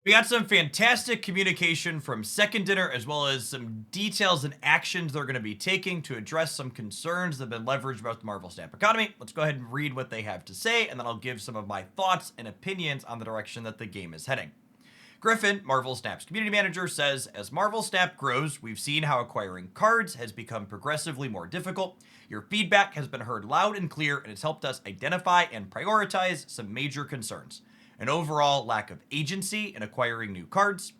We got some fantastic communication from Second Dinner, as well as some details and actions they're going to be taking to address some concerns that have been leveraged about the Marvel Snap economy. Let's go ahead and read what they have to say, and then I'll give some of my thoughts and opinions on the direction that the game is heading. Griffin, Marvel Snap's community manager, says, as Marvel Snap grows, we've seen how acquiring cards has become progressively more difficult. Your feedback has been heard loud and clear, and it's helped us identify and prioritize some major concerns. An overall lack of agency in acquiring new cards,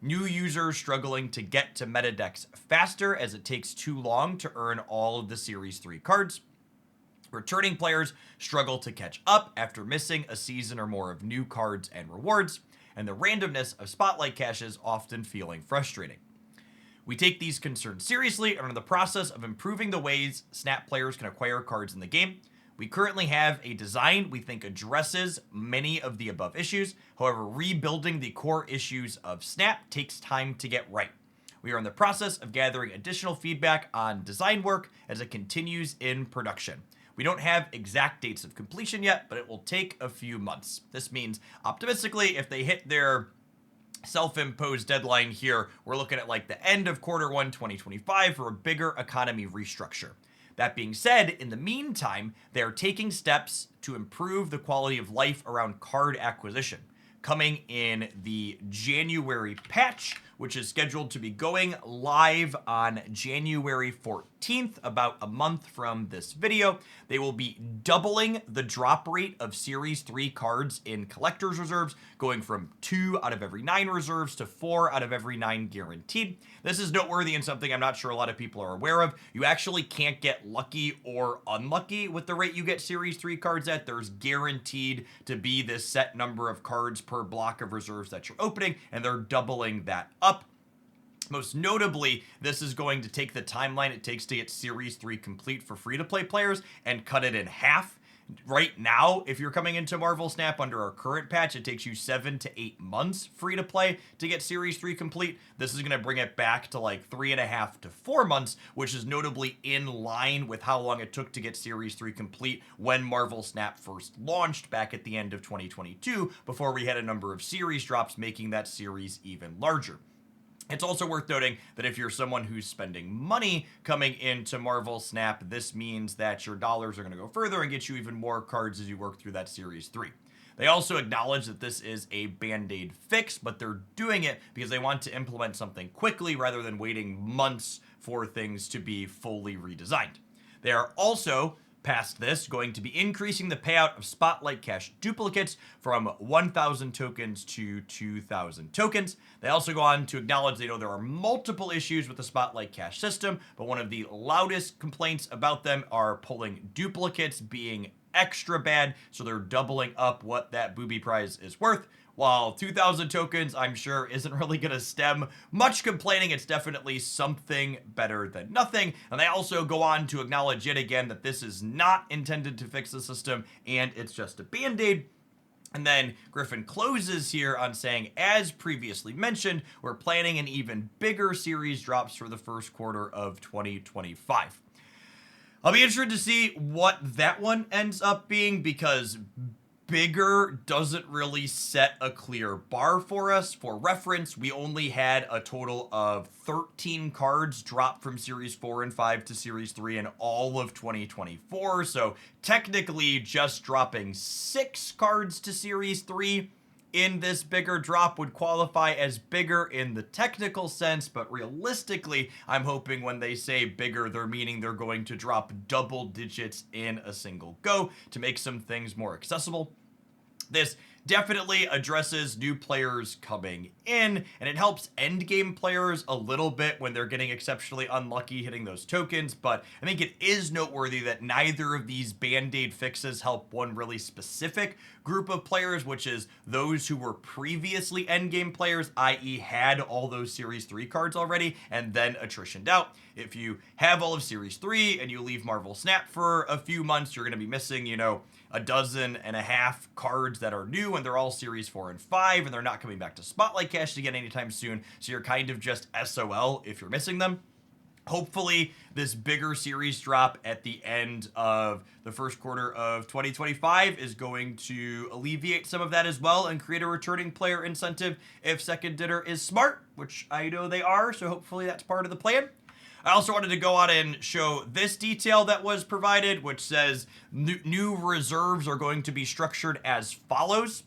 new users struggling to get to meta decks faster as it takes too long to earn all of the Series 3 cards, returning players struggle to catch up after missing a season or more of new cards and rewards, and the randomness of spotlight caches often feeling frustrating. We take these concerns seriously and are in the process of improving the ways Snap players can acquire cards in the game. We currently have a design we think addresses many of the above issues. However, rebuilding the core issues of Snap takes time to get right. We are in the process of gathering additional feedback on design work as it continues in production. We don't have exact dates of completion yet, but it will take a few months. This means, optimistically, if they hit their self-imposed deadline here, we're looking at like the end of Q1 2025 for a bigger economy restructure. That being said, in the meantime, they're taking steps to improve the quality of life around card acquisition. Coming in the January patch, which is scheduled to be going live on January 14th, about a month from this video. They will be doubling the drop rate of Series 3 cards in collector's reserves, going from 2 out of every 9 reserves to 4 out of every 9 guaranteed. This is noteworthy and something I'm not sure a lot of people are aware of. You actually can't get lucky or unlucky with the rate you get Series 3 cards at. There's guaranteed to be this set number of cards per block of reserves that you're opening, and they're doubling that up. Most notably, this is going to take the timeline it takes to get Series 3 complete for free-to-play players and cut it in half. Right now, if you're coming into Marvel Snap under our current patch, it takes you 7 to 8 months free to play to get Series 3 complete. This is going to bring it back to like 3.5 to 4 months, which is notably in line with how long it took to get Series 3 complete when Marvel Snap first launched back at the end of 2022, before we had a number of series drops, making that series even larger. It's also worth noting that if you're someone who's spending money coming into Marvel Snap, this means that your dollars are going to go further and get you even more cards as you work through that Series 3. They also acknowledge that this is a band-aid fix, but they're doing it because they want to implement something quickly rather than waiting months for things to be fully redesigned. They are also, past this, going to be increasing the payout of Spotlight Cache duplicates from 1,000 tokens to 2,000 tokens. They also go on to acknowledge they know there are multiple issues with the Spotlight Cache system, but one of the loudest complaints about them are pulling duplicates being extra bad, so they're doubling up what that booby prize is worth. While 2,000 tokens, I'm sure, isn't really going to stem much complaining, it's definitely something better than nothing. And they also go on to acknowledge yet again that this is not intended to fix the system, and it's just a band-aid. And then Griffin closes here on saying, as previously mentioned, we're planning an even bigger series drops for the first quarter of 2025. I'll be interested to see what that one ends up being, because bigger doesn't really set a clear bar for us. For reference, we only had a total of 13 cards drop from Series 4 and 5 to Series 3 in all of 2024. So technically, just dropping 6 cards to Series 3 in this bigger drop would qualify as bigger in the technical sense, but realistically, I'm hoping when they say bigger, they're meaning they're going to drop double digits in a single go to make some things more accessible. This definitely addresses new players coming in, and it helps endgame players a little bit when they're getting exceptionally unlucky hitting those tokens, but I think it is noteworthy that neither of these band-aid fixes help one really specific group of players, which is those who were previously endgame players, i.e. had all those Series 3 cards already and then attritioned out. If you have all of Series 3 and you leave Marvel Snap for a few months, you're going to be missing, a dozen and a half cards that are new, and they're all Series 4 and 5, and they're not coming back to Spotlight Cache again anytime soon, so you're kind of just SOL if you're missing them. Hopefully, this bigger series drop at the end of the first quarter of 2025 is going to alleviate some of that as well and create a returning player incentive if Second Dinner is smart, which I know they are, so hopefully that's part of the plan. I also wanted to go out and show this detail that was provided, which says new reserves are going to be structured as follows.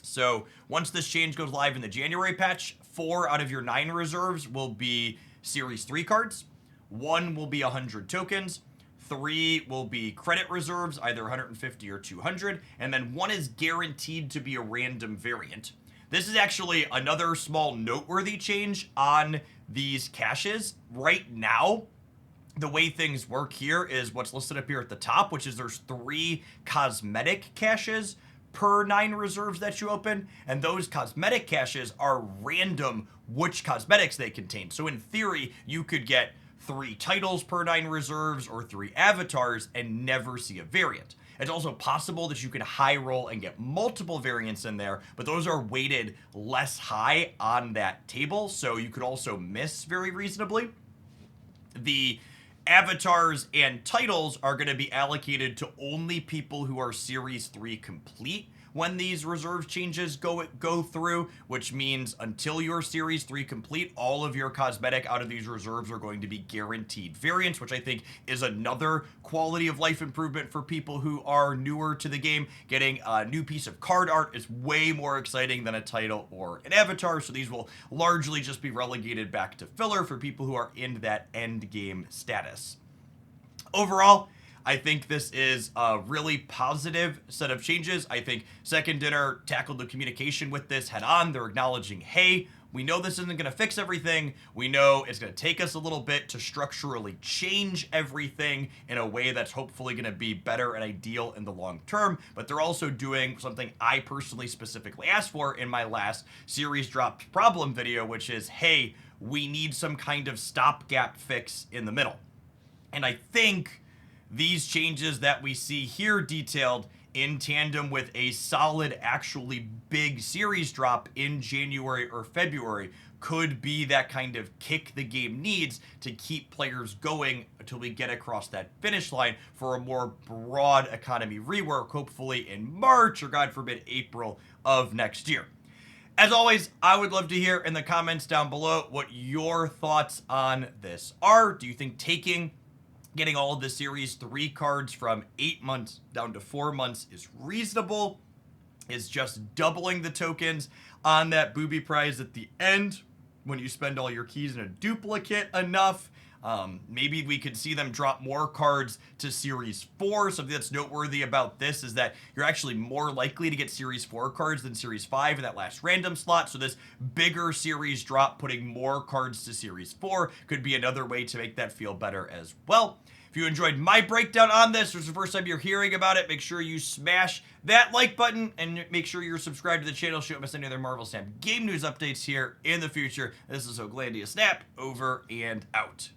So once this change goes live in the January patch, 4 out of your 9 reserves will be Series 3 cards. 1 will be 100 tokens. 3 will be credit reserves, either 150 or 200. And then 1 is guaranteed to be a random variant. This is actually another small noteworthy change on these caches. Right now, the way things work here is what's listed up here at the top, which is there's 3 cosmetic caches per 9 reserves that you open, and those cosmetic caches are random which cosmetics they contain. So in theory, you could get 3 titles per 9 reserves or 3 avatars and never see a variant. It's also possible that you can high roll and get multiple variants in there, but those are weighted less high on that table, so you could also miss very reasonably. The avatars and titles are going to be allocated to only people who are Series 3 complete when these reserve changes go through, which means until you're Series 3 complete, all of your cosmetic out of these reserves are going to be guaranteed variants, which I think is another quality of life improvement for people who are newer to the game. Getting a new piece of card art is way more exciting than a title or an avatar, so these will largely just be relegated back to filler for people who are in that end game status. Overall, I think this is a really positive set of changes. I think Second Dinner tackled the communication with this head on. They're acknowledging, hey, we know this isn't going to fix everything. We know it's going to take us a little bit to structurally change everything in a way that's hopefully going to be better and ideal in the long term. But they're also doing something I personally specifically asked for in my last series dropped problem video, which is, hey, we need some kind of stopgap fix in the middle. And I think these changes that we see here detailed in tandem with a solid, actually big series drop in January or February could be that kind of kick the game needs to keep players going until we get across that finish line for a more broad economy rework, hopefully in March or, God forbid, April of next year. As always, I would love to hear in the comments down below what your thoughts on this are. Do you think getting all of the Series 3 cards from 8 months down to 4 months is reasonable? Is just doubling the tokens on that booby prize at the end when you spend all your keys in a duplicate enough? Maybe we could see them drop more cards to Series 4. Something that's noteworthy about this is that you're actually more likely to get Series 4 cards than Series 5 in that last random slot. So this bigger series drop, putting more cards to Series 4, could be another way to make that feel better as well. If you enjoyed my breakdown on this, or it's the first time you're hearing about it, make sure you smash that like button and make sure you're subscribed to the channel so you don't miss any other Marvel Snap game news updates here in the future. This is Oglandia Snap, over and out.